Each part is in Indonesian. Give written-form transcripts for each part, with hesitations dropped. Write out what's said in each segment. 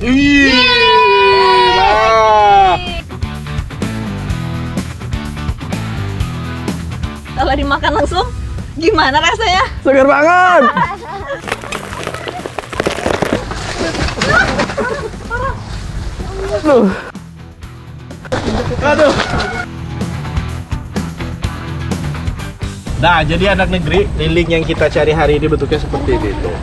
Nah. Kalau dimakan langsung, gimana rasanya? Segar banget. Aduh. Nah, jadi anak negeri, lilin yang kita cari hari ini bentuknya seperti ini tuh.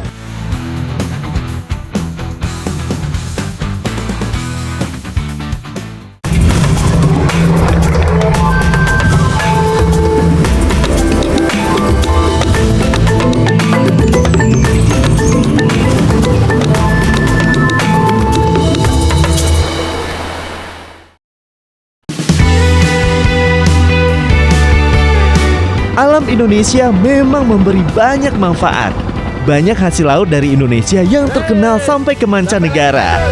Alam Indonesia memang memberi banyak manfaat. Banyak hasil laut dari Indonesia yang terkenal sampai ke mancanegara.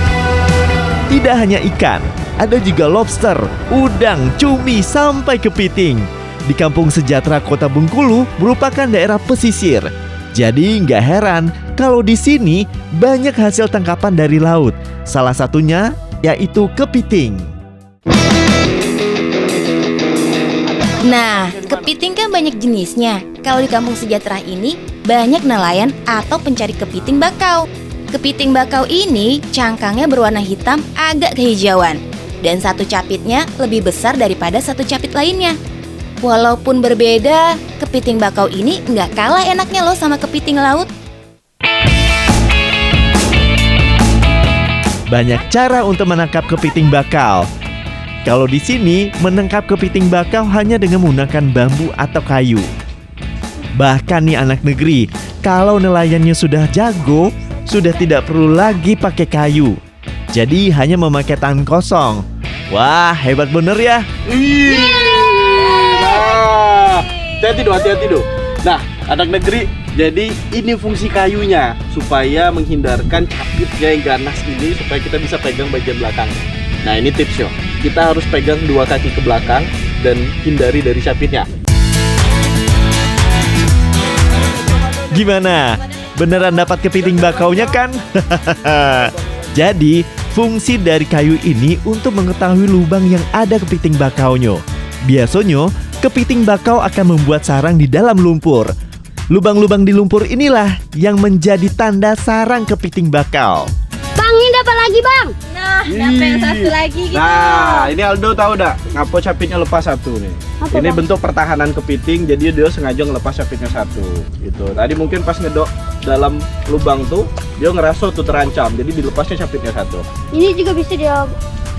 Tidak hanya ikan, ada juga lobster, udang, cumi, sampai kepiting. Di Kampung Sejahtera Kota Bengkulu merupakan daerah pesisir. Jadi nggak heran kalau di sini banyak hasil tangkapan dari laut. Salah satunya yaitu kepiting. Nah, kepiting kan banyak jenisnya. Kalau di Kampung Sejahtera ini banyak nelayan atau pencari kepiting bakau. Kepiting bakau ini cangkangnya berwarna hitam agak kehijauan. Dan satu capitnya lebih besar daripada satu capit lainnya. Walaupun berbeda, kepiting bakau ini nggak kalah enaknya loh sama kepiting laut. Banyak cara untuk menangkap kepiting bakau. Kalau di sini, menangkap kepiting bakau hanya dengan menggunakan bambu atau kayu. Bahkan nih anak negeri, kalau nelayannya sudah jago, sudah tidak perlu lagi pakai kayu. Jadi hanya memakai tangan kosong. Wah, hebat bener ya. Nah, hati-hati dong. Nah, anak negeri, jadi ini fungsi kayunya supaya menghindarkan capitnya yang ganas ini supaya kita bisa pegang bagian belakang. Nah, ini tipsnya. Kita harus pegang dua kaki ke belakang dan hindari dari capitnya. Gimana? Beneran dapat kepiting bakaunya kan? Jadi, fungsi dari kayu ini untuk mengetahui lubang yang ada kepiting bakaunya. Biasanya, kepiting bakau akan membuat sarang di dalam lumpur. Lubang-lubang di lumpur inilah yang menjadi tanda sarang kepiting bakau. Bang, ini dapat lagi, Bang. Nah, dapat yang satu lagi gitu. Nah, ini Aldo tahu dah ngapa capitnya lepas satu nih. Apa, Ini Bang? bentuk pertahanan kepiting, jadi dia sengaja ngelepas capitnya satu gitu. Tadi mungkin pas ngedok dalam lubang tuh, dia ngerasa tuh terancam, jadi dilepasnya capitnya satu. Ini juga bisa dia.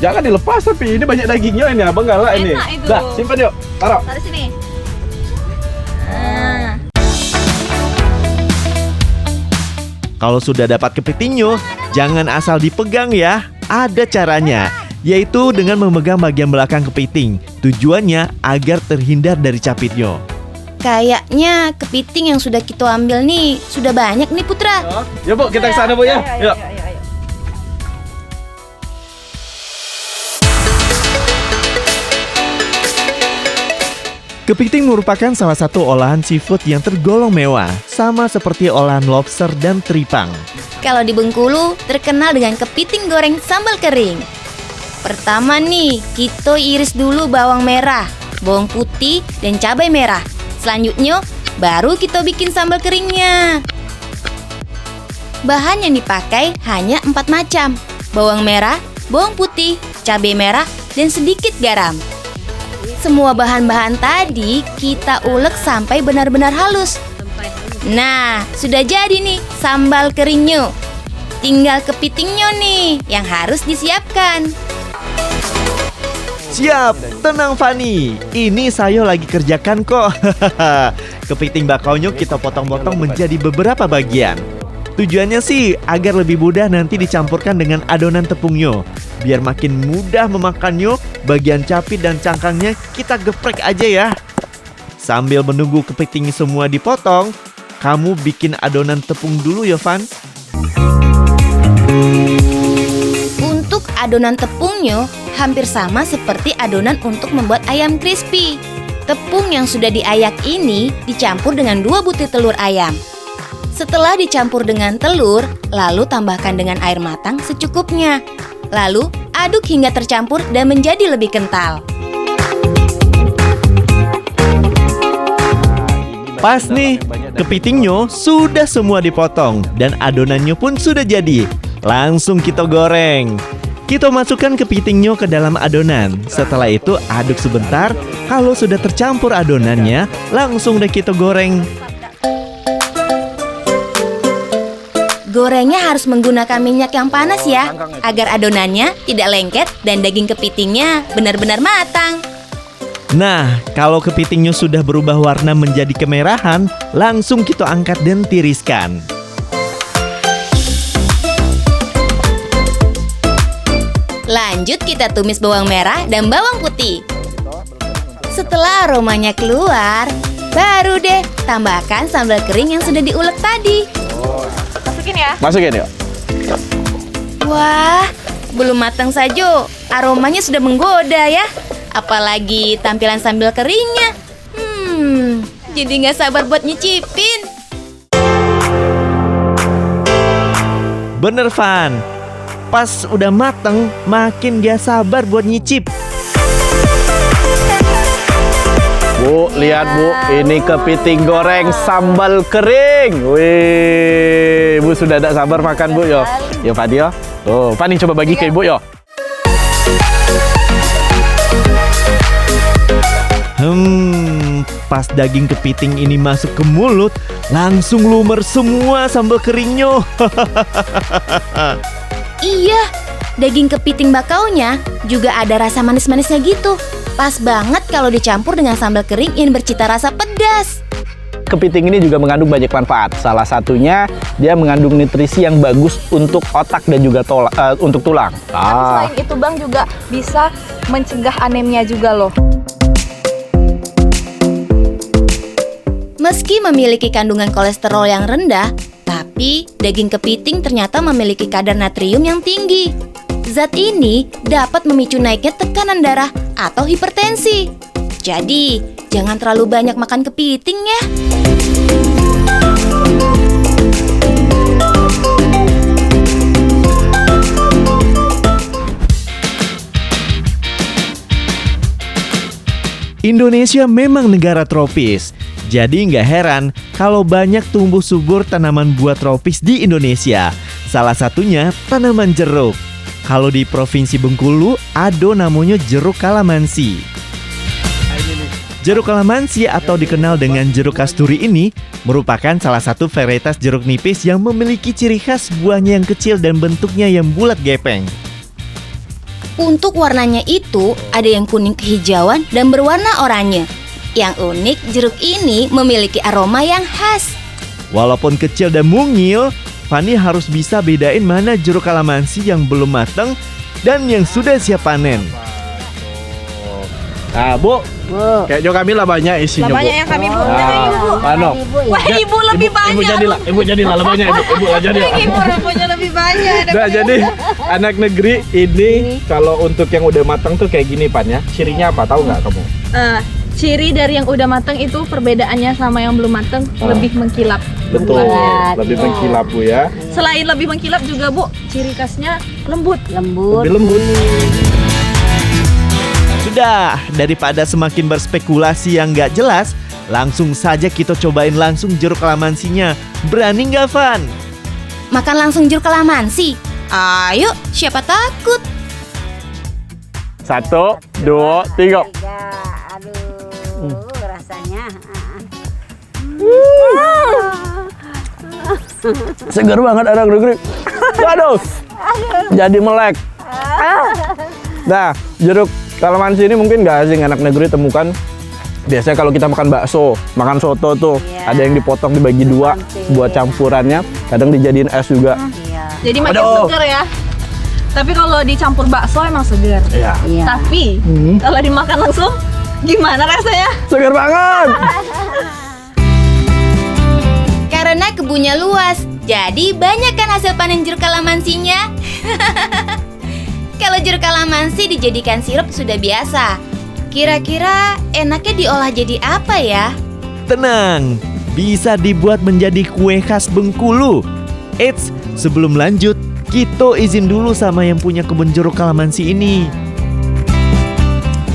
Jangan dilepas, tapi ini banyak dagingnya ini, abang galak ini. Enak itu. Dah, simpan yuk, taruh. Taruh sini. Nah. Kalau sudah dapat kepitingnya, jangan asal dipegang ya. Ada caranya, yaitu dengan memegang bagian belakang kepiting. Tujuannya agar terhindar dari capitnya. Kayaknya kepiting yang sudah kita ambil nih sudah banyak nih Putra. Ya Bu, kita ke sana Bu ya. Yuk. Kepiting merupakan salah satu olahan seafood yang tergolong mewah, sama seperti olahan lobster dan teripang. Kalau di Bengkulu terkenal dengan kepiting goreng sambal kering. Pertama nih, kita iris dulu bawang merah, bawang putih, dan cabai merah. Selanjutnya, baru kita bikin sambal keringnya. Bahan yang dipakai hanya 4 macam. Bawang merah, bawang putih, cabai merah, dan sedikit garam. Semua bahan-bahan tadi kita ulek sampai benar-benar halus. Nah, sudah jadi nih sambal keringnya. Tinggal kepitingnya nih yang harus disiapkan. Siap, tenang Fani. Ini saya lagi kerjakan kok. Kepiting bakaunya kita potong-potong menjadi beberapa bagian. Tujuannya sih agar lebih mudah nanti dicampurkan dengan adonan tepungnya. Biar makin mudah memakannya, bagian capit dan cangkangnya kita geprek aja ya. Sambil menunggu kepiting semua dipotong, kamu bikin adonan tepung dulu ya Van. Untuk adonan tepungnya hampir sama seperti adonan untuk membuat ayam crispy. Tepung yang sudah diayak ini dicampur dengan 2 butir telur ayam. Setelah dicampur dengan telur, lalu tambahkan dengan air matang secukupnya. Lalu aduk hingga tercampur dan menjadi lebih kental. Pas nih, kepitingnya sudah semua dipotong dan adonannya pun sudah jadi. Langsung kita goreng. Kita masukkan kepitingnya ke dalam adonan. Setelah itu aduk sebentar. Kalau sudah tercampur adonannya, langsung deh kita goreng. Gorengnya harus menggunakan minyak yang panas ya, agar adonannya tidak lengket dan daging kepitingnya benar-benar matang. Nah, kalau kepitingnya sudah berubah warna menjadi kemerahan, langsung kita angkat dan tiriskan. Lanjut kita tumis bawang merah dan bawang putih. Setelah aromanya keluar, baru deh tambahkan sambal kering yang sudah diulek tadi. Masukin ya. Masukin yuk. Wah, belum matang saja, aromanya sudah menggoda ya. Apalagi tampilan sambal keringnya. Jadi nggak sabar buat nyicipin. Bener, Van. Pas udah mateng, makin gak sabar buat nyicip. Bu, lihat Bu, ini kepiting goreng sambal kering. Wih, Bu sudah tidak sabar makan Bu yo. Yo Fadi yo. Tuh, Fadi coba bagi ke Ibu yo. Pas daging kepiting ini masuk ke mulut, langsung lumer semua sambal keringnya. Iya, daging kepiting bakaunya juga ada rasa manis-manisnya gitu. Pas banget kalau dicampur dengan sambal kering yang bercita rasa pedas. Kepiting ini juga mengandung banyak manfaat. Salah satunya dia mengandung nutrisi yang bagus untuk otak dan juga untuk tulang. Selain itu Bang juga bisa mencegah anemia juga loh. Meski memiliki kandungan kolesterol yang rendah, tapi daging kepiting ternyata memiliki kadar natrium yang tinggi. Zat ini dapat memicu naiknya tekanan darah atau hipertensi. Jadi, jangan terlalu banyak makan kepiting ya. Indonesia memang negara tropis. Jadi nggak heran kalau banyak tumbuh subur tanaman buah tropis di Indonesia. Salah satunya tanaman jeruk. Kalau di Provinsi Bengkulu ada namanya jeruk kalamansi. Jeruk kalamansi atau dikenal dengan jeruk kasturi ini merupakan salah satu varietas jeruk nipis yang memiliki ciri khas buahnya yang kecil dan bentuknya yang bulat gepeng. Untuk warnanya itu ada yang kuning kehijauan dan berwarna oranye. Yang unik, jeruk ini memiliki aroma yang khas. Walaupun kecil dan mungil, Fani harus bisa bedain mana jeruk kalamansi yang belum matang dan yang sudah siap panen. Nah, Bu. Kayak Jo Kamila banyak isinya, Bu. Banyak yang kami Bu. Ano? Wah, Ibu lebih banyak. Ibu jadilah lebih banyak Ibu jadilah. Ibu rupanya lebih banyak. Nah, jadi anak negeri ini kalau untuk yang udah matang tuh kayak gini Pan ya. Cirinya apa? Tahu nggak kamu? Ciri dari yang udah matang itu perbedaannya sama yang belum matang lebih mengkilap. Betul, lebih mengkilap Bu ya. Selain lebih mengkilap juga Bu, ciri khasnya lembut. Lebih lembut. Sudah, daripada semakin berspekulasi yang nggak jelas, langsung saja kita cobain langsung jeruk kalamansinya. Berani nggak, Van? Makan langsung jeruk kalamansi? Ayo, siapa takut? 1, 2, 3. Aduh, rasanya. Segar banget anak negeri. Aduh. Jadi melek. Nah, jeruk kalamansi ini mungkin nggak asing anak negeri temukan. Biasanya kalau kita makan bakso, makan soto tuh, ada yang dipotong dibagi dua buat campurannya. Kadang dijadiin es juga. Jadi makin segar ya. Tapi kalau dicampur bakso emang segar. Iya. Tapi kalau dimakan langsung, gimana rasanya? Segar banget. Karena kebunnya luas, jadi banyak kan hasil panen jeruk kalamansinya. Kalau jeruk kalamansi dijadikan sirup sudah biasa. Kira-kira enaknya diolah jadi apa ya? Tenang, bisa dibuat menjadi kue khas Bengkulu. Eits, sebelum lanjut, kita izin dulu sama yang punya kebun jeruk kalamansi ini.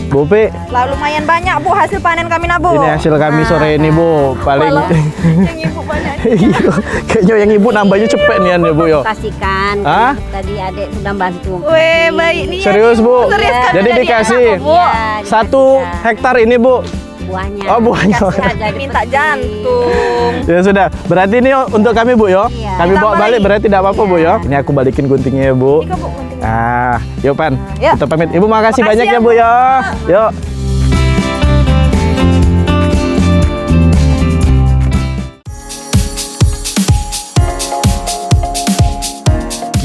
Bu Pi, Lah lumayan banyak Bu hasil panen kami nah Bu. ini hasil kami sore ini Bu. Paling Yang ibu banyak. Iya, kayaknya yang ibu nambahnya cepet nih ya Bu yo. Kasihkan. Hah? Tadi adik sudah bantu. Weh baik nih. Serius Bu? Serius kan Jadi dari dikasih anak, Bu. Iya, 1 hektar ini Bu. buahnya. Oh, buahnya. Minta jantung. Ya sudah, berarti ini untuk kami Bu yo. Iya. Kami bawa balik berarti tidak apa-apa Bu yo. Ini aku balikin guntingnya ya Bu. Ini Bu gunting. Ah, yuk Pan, Yuk. kita pamit. Ibu makasih Makasih banyak ya ya, Bu yo. Yuk.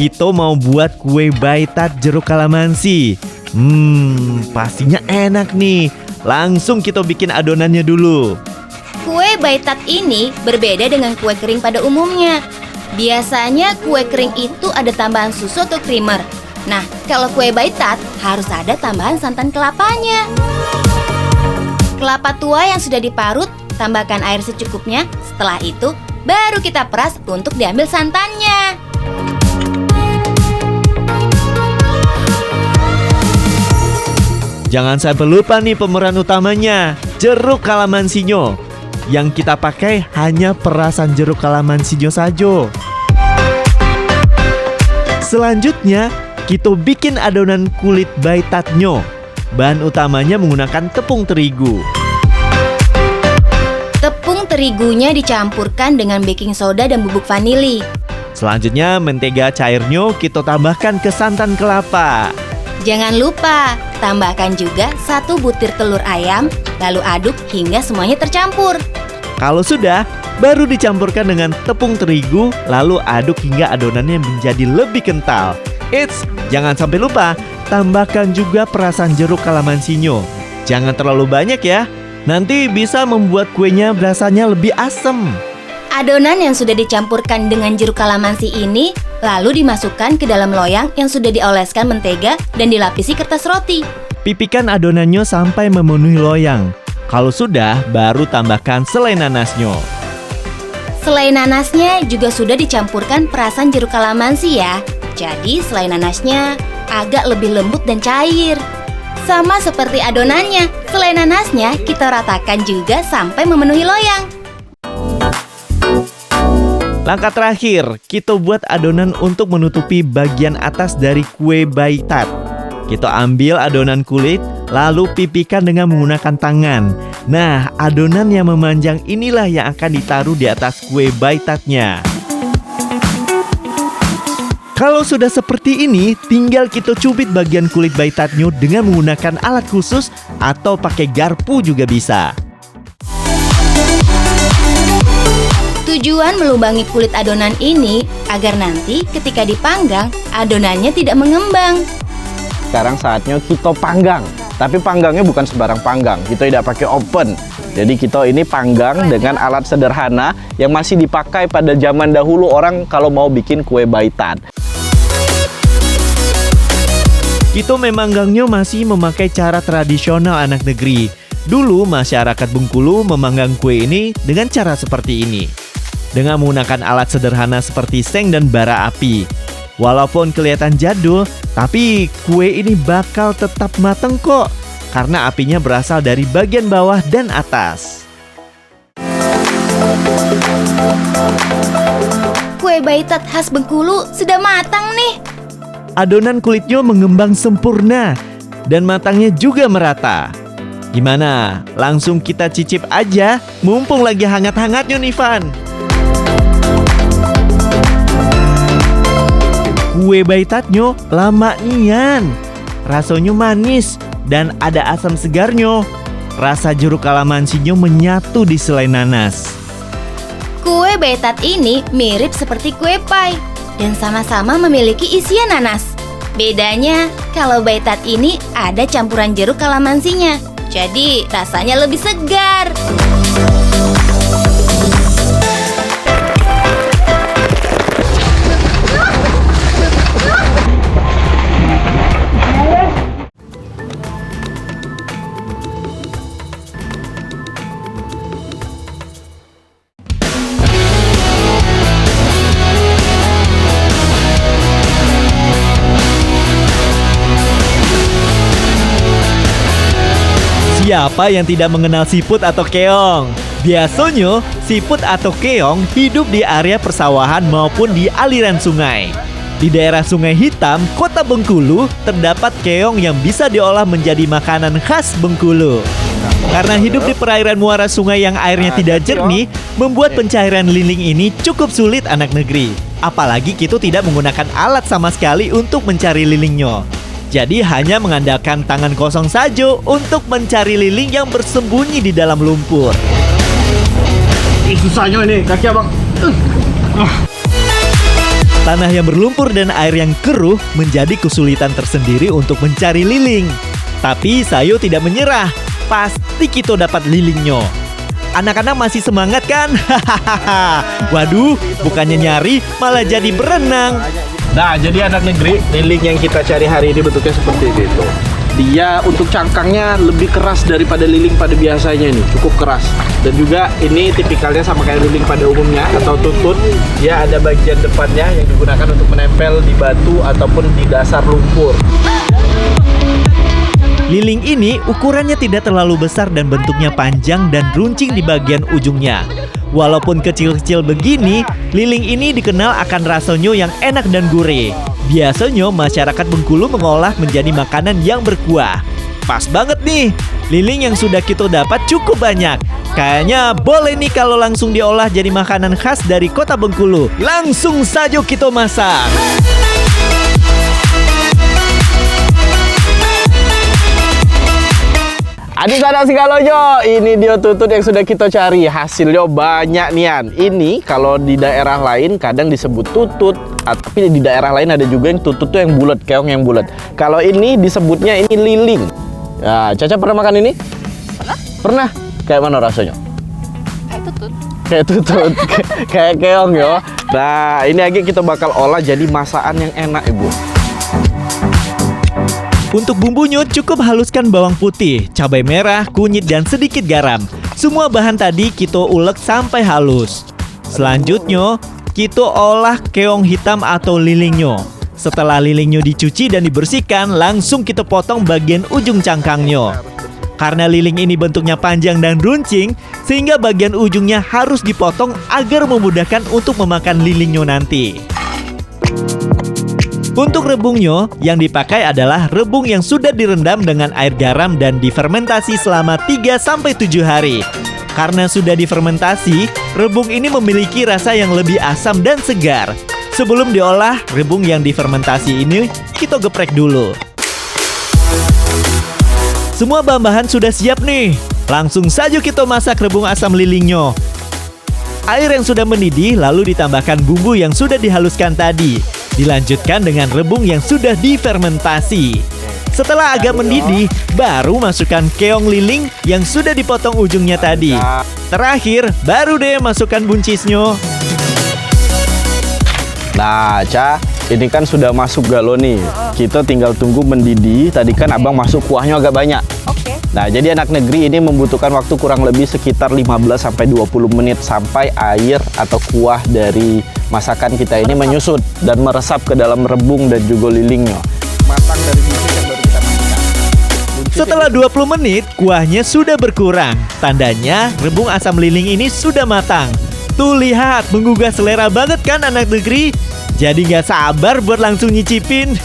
Kita mau buat kue baitat jeruk kalamansi. Pastinya enak nih. Langsung kita bikin adonannya dulu. Kue baitat ini berbeda dengan kue kering pada umumnya. Biasanya kue kering itu ada tambahan susu atau creamer. Nah, kalau kue baitat harus ada tambahan santan kelapanya. Kelapa tua yang sudah diparut, tambahkan air secukupnya. Setelah itu, baru kita peras untuk diambil santannya. Jangan sampai lupa nih pemeran utamanya, jeruk kalamansinya. Yang kita pakai hanya perasan jeruk kalamansinya saja. Selanjutnya, kita bikin adonan kulit baitatnya. Bahan utamanya menggunakan tepung terigu. Tepung terigunya dicampurkan dengan baking soda dan bubuk vanili. Selanjutnya, mentega cairnya kita tambahkan ke santan kelapa. Jangan lupa, tambahkan juga 1 butir telur ayam, lalu aduk hingga semuanya tercampur. Kalau sudah, baru dicampurkan dengan tepung terigu, lalu aduk hingga adonannya menjadi lebih kental. Eits, jangan sampai lupa, tambahkan juga perasan jeruk kalamansinya. Jangan terlalu banyak ya, nanti bisa membuat kuenya rasanya lebih asam. Adonan yang sudah dicampurkan dengan jeruk kalamansi ini lalu dimasukkan ke dalam loyang yang sudah dioleskan mentega dan dilapisi kertas roti. Pipihkan adonannya sampai memenuhi loyang. Kalau sudah, baru tambahkan selai nanasnya. Selai nanasnya juga sudah dicampurkan perasan jeruk kalamansi ya. Jadi selai nanasnya agak lebih lembut dan cair. Sama seperti adonannya, selai nanasnya kita ratakan juga sampai memenuhi loyang. Langkah terakhir, kita buat adonan untuk menutupi bagian atas dari kue baitat. Kita ambil adonan kulit, lalu pipihkan dengan menggunakan tangan. Nah, adonan yang memanjang inilah yang akan ditaruh di atas kue baitatnya. Kalau sudah seperti ini, tinggal kita cubit bagian kulit baitatnya dengan menggunakan alat khusus atau pakai garpu juga bisa. Tujuan melubangi kulit adonan ini agar nanti ketika dipanggang, adonannya tidak mengembang. Sekarang saatnya kita panggang. Tapi panggangnya bukan sembarang panggang. Kita tidak pakai oven. Jadi kita ini panggang dengan alat sederhana yang masih dipakai pada zaman dahulu orang kalau mau bikin kue baitat. Kita memanggangnya masih memakai cara tradisional anak negeri. Dulu masyarakat Bengkulu memanggang kue ini dengan cara seperti ini. Dengan menggunakan alat sederhana seperti seng dan bara api. Walaupun kelihatan jadul, tapi kue ini bakal tetap mateng kok. Karena apinya berasal dari bagian bawah dan atas. Kue baitat khas Bengkulu sudah matang nih. Adonan kulitnya mengembang sempurna dan matangnya juga merata. Gimana? Langsung kita cicip aja, mumpung lagi hangat-hangatnya nih Van. Kue baitatnya lama nian, rasanya manis dan ada asam segarnya. Rasa jeruk kalamansinya menyatu di selai nanas. Kue baitat ini mirip seperti kue pie dan sama-sama memiliki isian nanas. Bedanya, kalau baitat ini ada campuran jeruk kalamansinya, jadi rasanya lebih segar. Siapa yang tidak mengenal siput atau keong? Biasanya, siput atau keong hidup di area persawahan maupun di aliran sungai. Di daerah Sungai Hitam, Kota Bengkulu, terdapat keong yang bisa diolah menjadi makanan khas Bengkulu. Karena hidup di perairan muara sungai yang airnya tidak jernih, membuat pencairan liling ini cukup sulit anak negeri. Apalagi kita tidak menggunakan alat sama sekali untuk mencari lilingnya. Jadi hanya mengandalkan tangan kosong saja untuk mencari liling yang bersembunyi di dalam lumpur. Susahnya ini kaki abang. Tanah yang berlumpur dan air yang keruh menjadi kesulitan tersendiri untuk mencari liling. Tapi Sayo tidak menyerah. Pasti kita dapat lilingnya. Anak-anak masih semangat kan? Waduh, bukannya nyari malah jadi berenang. Nah, jadi anak negeri, liling yang kita cari hari ini bentuknya seperti itu. Dia untuk cangkangnya lebih keras daripada liling pada biasanya ini, cukup keras. Dan juga ini tipikalnya sama kayak liling pada umumnya atau tutut. Dia ada bagian depannya yang digunakan untuk menempel di batu ataupun di dasar lumpur. Liling ini ukurannya tidak terlalu besar dan bentuknya panjang dan runcing di bagian ujungnya. Walaupun kecil-kecil begini, liling ini dikenal akan rasanya yang enak dan gurih. Biasanya masyarakat Bengkulu mengolah menjadi makanan yang berkuah. Pas banget nih, liling yang sudah kita dapat cukup banyak. Kayaknya boleh nih kalau langsung diolah jadi makanan khas dari Kota Bengkulu. Langsung saja kita masak. Adik-adik Sigalojo, ini dia tutut yang sudah kita cari. Hasilnya banyak nian. Ini kalau di daerah lain kadang disebut tutut, tapi di daerah lain ada juga yang tutut tuh yang bulat, keong yang bulat. Kalau ini disebutnya ini liling. Ya, Caca pernah makan ini? Pernah. Kayak mana rasanya? Kayak tutut. Kayak tutut, kayak keong ya. Nah, ini lagi kita bakal olah jadi masakan yang enak, Ibu. Untuk bumbunya cukup haluskan bawang putih, cabai merah, kunyit, dan sedikit garam. Semua bahan tadi kita ulek sampai halus. Selanjutnya, kita olah keong hitam atau lilingnya. Setelah lilingnya dicuci dan dibersihkan, langsung kita potong bagian ujung cangkangnya. Karena liling ini bentuknya panjang dan runcing, sehingga bagian ujungnya harus dipotong agar memudahkan untuk memakan lilingnya nanti. Untuk rebungnya, yang dipakai adalah rebung yang sudah direndam dengan air garam dan difermentasi selama 3-7 hari. Karena sudah difermentasi, rebung ini memiliki rasa yang lebih asam dan segar. Sebelum diolah, rebung yang difermentasi ini kita geprek dulu. Semua bahan-bahan sudah siap nih. Langsung saja kita masak rebung asam lilingnya. Air yang sudah mendidih lalu ditambahkan bumbu yang sudah dihaluskan tadi. Dilanjutkan dengan rebung yang sudah difermentasi. Setelah agak mendidih, baru masukkan keong liling yang sudah dipotong ujungnya tadi. Terakhir, baru deh masukkan buncisnya. Nah, Ca, ini kan sudah masuk galon nih. Kita tinggal tunggu mendidih. Tadi kan Abang masuk kuahnya agak banyak. Oke. Nah, jadi anak negeri ini membutuhkan waktu kurang lebih sekitar 15-20 menit sampai air atau kuah dari masakan kita ini menyusut dan meresap ke dalam rebung dan juga lilingnya. Matang dari buncis yang baru kita masukkan. Setelah 20 menit, kuahnya sudah berkurang. Tandanya rebung asam liling ini sudah matang. Tuh lihat, menggugah selera banget kan anak negeri? Jadi gak sabar buat langsung nyicipin.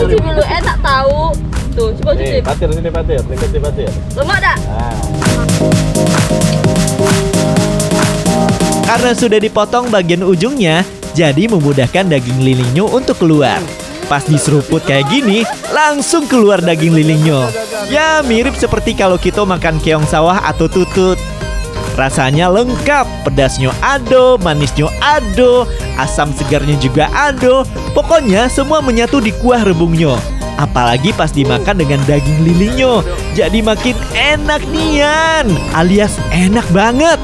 Dulu enak tahu. Tuh, coba cuci. Patir sini patir, dekat di patir. Lemak tak? Karena sudah dipotong bagian ujungnya, jadi memudahkan daging lilingnya untuk keluar. Pas diseruput kayak gini, langsung keluar daging lilingnya. Ya mirip seperti kalau kita makan keong sawah atau tutut. Rasanya lengkap, pedasnya ado, manisnya ado, asam segarnya juga ado. Pokoknya semua menyatu di kuah rebungnya. Apalagi pas dimakan dengan daging lilingnya, jadi makin enak nian, alias enak banget.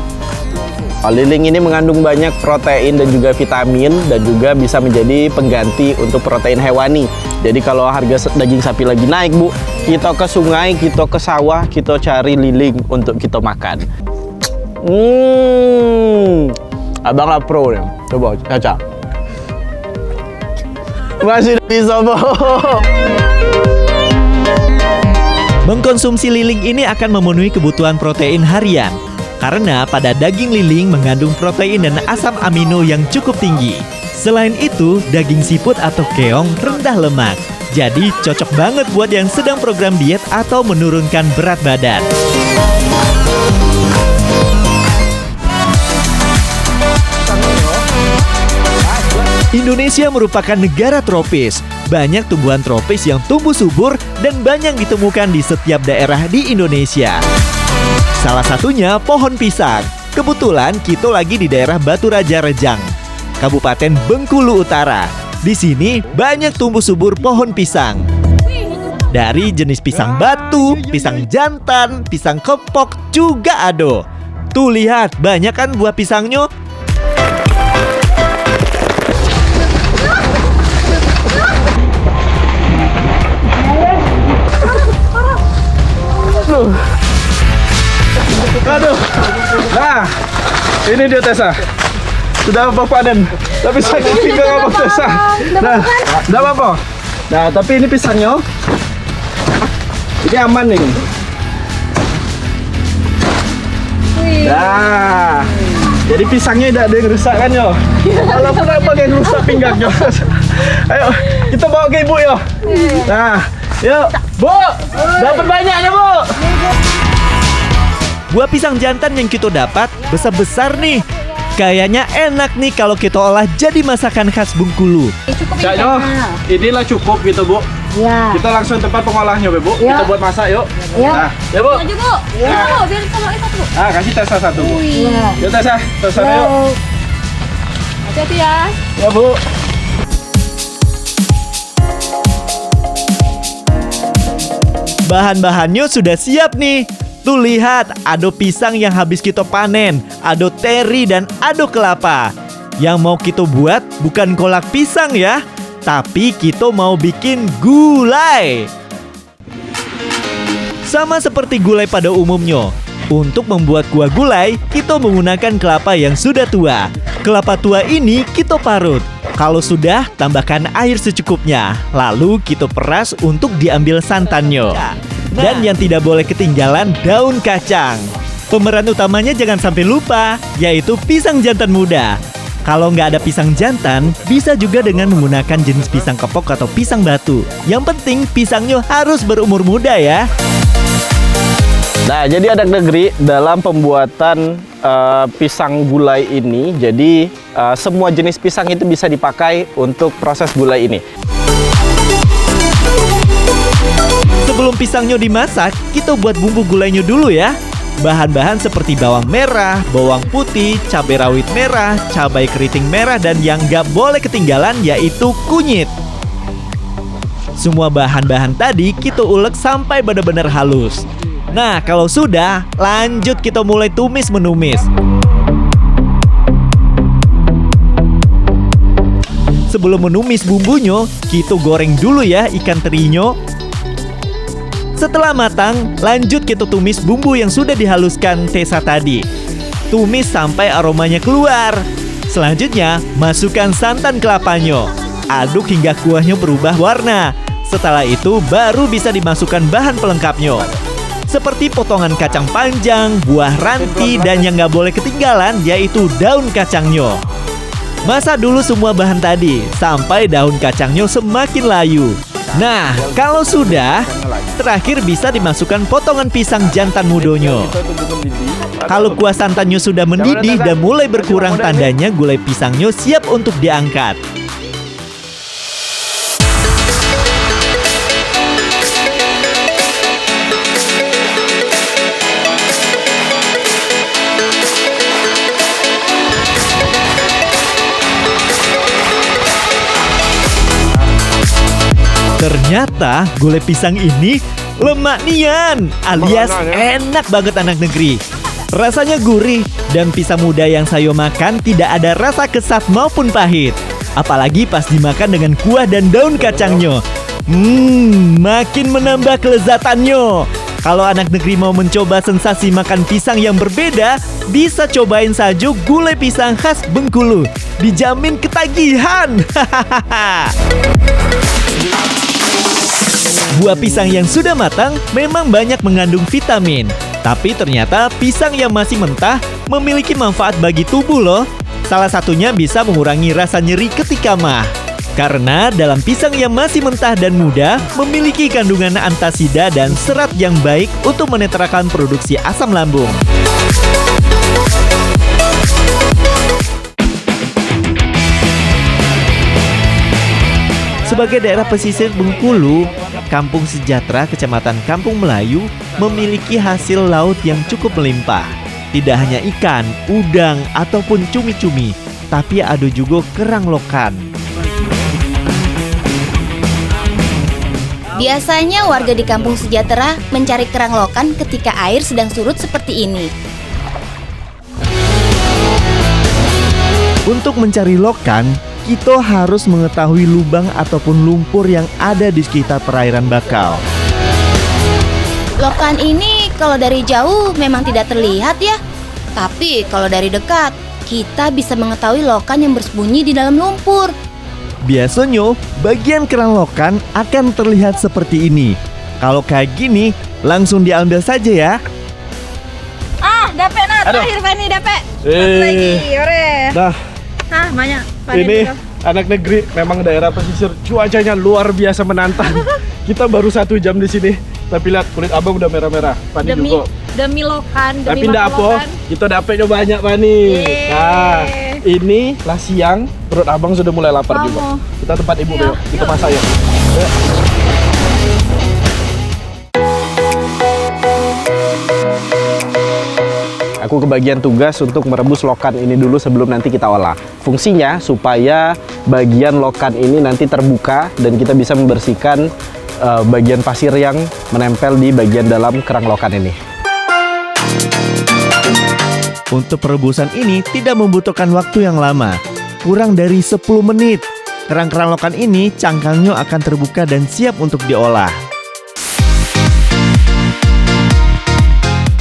Liling ini mengandung banyak protein dan juga vitamin dan juga bisa menjadi pengganti untuk protein hewani. Jadi kalau harga daging sapi lagi naik, Bu, kita ke sungai, kita ke sawah, kita cari liling untuk kita makan. Abang lah pro nih. Coba Caca. Masih bisa, Bo. Mengkonsumsi liling ini akan memenuhi kebutuhan protein harian. Karena pada daging liling mengandung protein dan asam amino yang cukup tinggi. Selain itu, daging siput atau keong rendah lemak. Jadi cocok banget buat yang sedang program diet atau menurunkan berat badan. Indonesia merupakan negara tropis. Banyak tumbuhan tropis yang tumbuh subur dan banyak ditemukan di setiap daerah di Indonesia. Salah satunya pohon pisang. Kebetulan kita lagi di daerah Batu Raja Rejang, Kabupaten Bengkulu Utara. Di sini banyak tumbuh subur pohon pisang. Dari jenis pisang batu, pisang jantan, pisang kepok juga ada. Tuh lihat, banyak kan buah pisangnya? Aduh. Nah, ini dia Tessa. Sudah Abang panen. Tapi sakit pinggang Abang Tessa. Nah, enggak apa-apa. Nah, tapi ini pisangnya. Ini aman nih. Nah, jadi pisangnya tidak ada yang rusak kan yo. Walaupun apa yang rusak pinggangnya. Ayo, kita bawa ke ibu yo. Nah, yuk, Bu. Dapat banyaknya, Bu. Buah pisang jantan yang kita dapat besar-besar nih. Kayaknya enak nih kalau kita olah jadi masakan khas Bengkulu. Caknya, inilah cukup gitu, Bu. Ya. Kita langsung tempat pengolahnya, Bu. Ya. Kita buat masak yuk. Ya. Nah, ya, Bu. Aja Bu. Ya. Bu, biar sama satu Bu. Ah, kasih Tessa satu, Bu. Ya. Yuk, Tessa. Tessa yuk. Hati-hati ya. Ya, Bu. Bahan-bahannya sudah siap nih. Tuh lihat, ada pisang yang habis kita panen, ada teri dan ada kelapa. Yang mau kita buat bukan kolak pisang ya, tapi kita mau bikin gulai. Sama seperti gulai pada umumnya. Untuk membuat kuah gulai, kita menggunakan kelapa yang sudah tua. Kelapa tua ini kita parut. Kalau sudah, tambahkan air secukupnya. Lalu kita peras untuk diambil santannya. Dan yang tidak boleh ketinggalan daun kacang. Pemeran utamanya jangan sampai lupa, yaitu pisang jantan muda. Kalau nggak ada pisang jantan, bisa juga dengan menggunakan jenis pisang kepok atau pisang batu. Yang penting pisangnya harus berumur muda ya. Nah, jadi anak negeri dalam pembuatan pisang gulai ini, jadi semua jenis pisang itu bisa dipakai untuk proses gulai ini. Sebelum pisangnya dimasak, kita buat bumbu gulainya dulu ya. Bahan-bahan seperti bawang merah, bawang putih, cabai rawit merah, cabai keriting merah, dan yang nggak boleh ketinggalan yaitu kunyit. Semua bahan-bahan tadi kita ulek sampai benar-benar halus. Nah, kalau sudah, lanjut kita mulai tumis menumis. Sebelum menumis bumbunya, kita goreng dulu ya ikan terinya. Setelah matang, lanjut kita tumis bumbu yang sudah dihaluskan Tessa tadi. Tumis sampai aromanya keluar. Selanjutnya, masukkan santan kelapanya. Aduk hingga kuahnya berubah warna. Setelah itu, baru bisa dimasukkan bahan pelengkapnya. Seperti potongan kacang panjang, buah ranti, dan yang nggak boleh ketinggalan yaitu daun kacangnya. Masak dulu semua bahan tadi, sampai daun kacangnya semakin layu. Nah, kalau sudah, terakhir bisa dimasukkan potongan pisang jantan mudonya. Kalau kuah santannya sudah mendidih dan mulai berkurang, tandanya gulai pisangnya siap untuk diangkat. Ternyata gulai pisang ini lemak nian, alias enak banget anak negeri. Rasanya gurih dan pisang muda yang saya makan tidak ada rasa kesat maupun pahit. Apalagi pas dimakan dengan kuah dan daun kacangnya. Makin menambah kelezatannya. Kalau anak negeri mau mencoba sensasi makan pisang yang berbeda, bisa cobain saja gulai pisang khas Bengkulu. Dijamin ketagihan. Buah pisang yang sudah matang memang banyak mengandung vitamin. Tapi ternyata pisang yang masih mentah memiliki manfaat bagi tubuh loh. Salah satunya bisa mengurangi rasa nyeri ketika mah. Karena dalam pisang yang masih mentah dan muda memiliki kandungan antasida dan serat yang baik untuk menetralkan produksi asam lambung. Sebagai daerah pesisir Bengkulu, Kampung Sejahtera, Kecamatan Kampung Melayu, memiliki hasil laut yang cukup melimpah. Tidak hanya ikan, udang, ataupun cumi-cumi, tapi ada juga kerang lokan. Biasanya warga di Kampung Sejahtera mencari kerang lokan ketika air sedang surut seperti ini. Untuk mencari lokan, kita harus mengetahui lubang ataupun lumpur yang ada di sekitar perairan bakau. Lokan ini kalau dari jauh memang tidak terlihat ya. Tapi kalau dari dekat, kita bisa mengetahui lokan yang bersembunyi di dalam lumpur. Biasanya, bagian kerang lokan akan terlihat seperti ini. Kalau kayak gini, langsung diambil saja ya. Dapet nah, terakhir Fani dapet. Lagi, ore. Nah, Banyak. ini anak negeri memang daerah pesisir, cuacanya luar biasa menantang. Kita baru 1 jam di sini, tapi lihat kulit abang udah merah-merah. Pani juga. Demi lokan, Tapi ndak apa, kita dapetnya banyak Pani. Yeay. Nah, ini lah siang, perut abang sudah mulai lapar juga. Kita tempat ibu yuk, kita masak ya. Ayo. Aku kebagian tugas untuk merebus lokan ini dulu sebelum nanti kita olah. Fungsinya supaya bagian lokan ini nanti terbuka dan kita bisa membersihkan bagian pasir yang menempel di bagian dalam kerang lokan ini. Untuk perebusan ini tidak membutuhkan waktu yang lama, kurang dari 10 menit. Kerang-kerang lokan ini cangkangnya akan terbuka dan siap untuk diolah.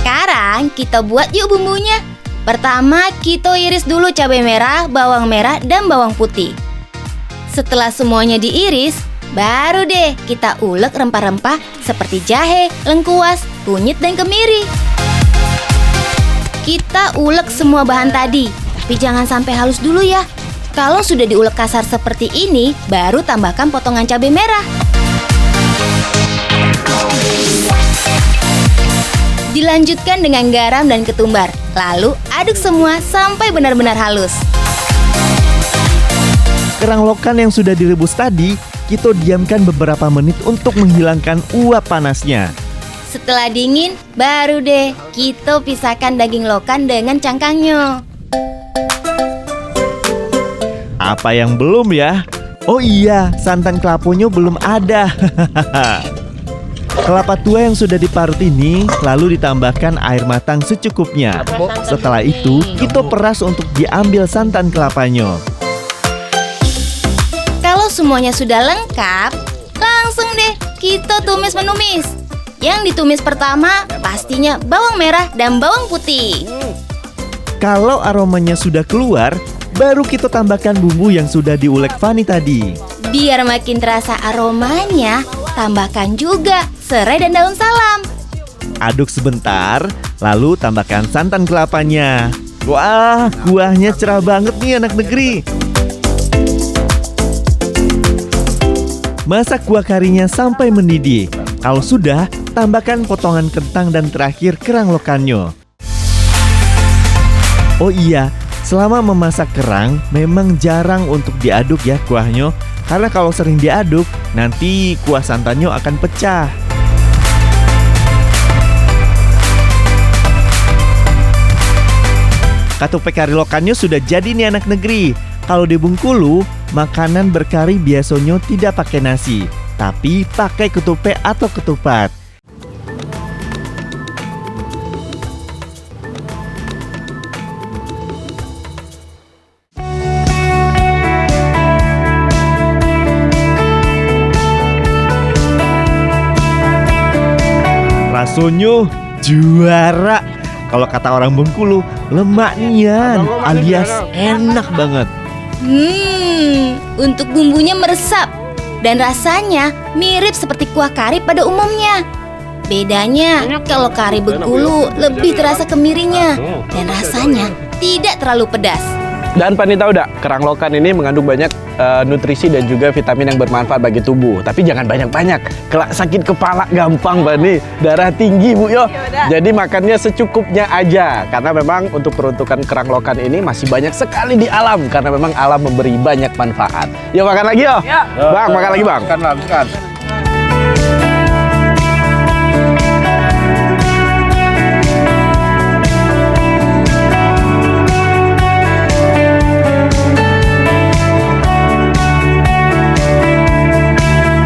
Sekarang kita buat yuk bumbunya. Pertama kita iris dulu cabai merah, bawang merah, dan bawang putih. Setelah semuanya diiris, baru deh kita ulek rempah-rempah seperti jahe, lengkuas, kunyit, dan kemiri. Kita ulek semua bahan tadi, tapi jangan sampai halus dulu ya. Kalau sudah diulek kasar seperti ini, baru tambahkan potongan cabai merah. Dilanjutkan dengan garam dan ketumbar, lalu aduk semua sampai benar-benar halus. Kerang lokan yang sudah direbus tadi, kita diamkan beberapa menit untuk menghilangkan uap panasnya. Setelah dingin, baru deh kita pisahkan daging lokan dengan cangkangnya. Apa yang belum ya? Oh iya, santan kelapanya belum ada. Kelapa tua yang sudah diparut ini lalu ditambahkan air matang secukupnya. Setelah itu, kita peras untuk diambil santan kelapanya. Kalau semuanya sudah lengkap, langsung deh kita tumis menumis. Yang ditumis pertama pastinya bawang merah dan bawang putih. Kalau aromanya sudah keluar, baru kita tambahkan bumbu yang sudah diulek Fani tadi. Biar makin terasa aromanya, tambahkan juga serai dan daun salam. Aduk sebentar, lalu tambahkan santan kelapanya. Wah, kuahnya cerah banget nih anak negeri. Masak kuah karinya sampai mendidih. Kalau sudah, tambahkan potongan kentang dan terakhir kerang lokannya. Oh iya, selama memasak kerang memang jarang untuk diaduk ya kuahnya. Karena kalau sering diaduk, nanti kuah santannya akan pecah. Ketupat kari lokannya sudah jadi nih anak negeri. Kalau di Bengkulu, makanan berkari biasanya tidak pakai nasi, tapi pakai ketupat atau ketupat. baksonya juara. Kalau kata orang Bengkulu, lemak nian alias enak banget. Untuk bumbunya meresap dan rasanya mirip seperti kuah kari pada umumnya. Bedanya, kalau kari Bengkulu lebih terasa kemirinya dan rasanya tidak terlalu pedas. Dan Pani tahu enggak, kerang lokan ini mengandung banyak nutrisi dan juga vitamin yang bermanfaat bagi tubuh. Tapi jangan banyak-banyak, kelak sakit kepala gampang Pani, darah tinggi Bu yo. Jadi makannya secukupnya aja, karena memang untuk peruntukan kerang lokan ini masih banyak sekali di alam, karena memang alam memberi banyak manfaat. Yuk makan lagi yo. Bang, makan lagi Bang. Makan.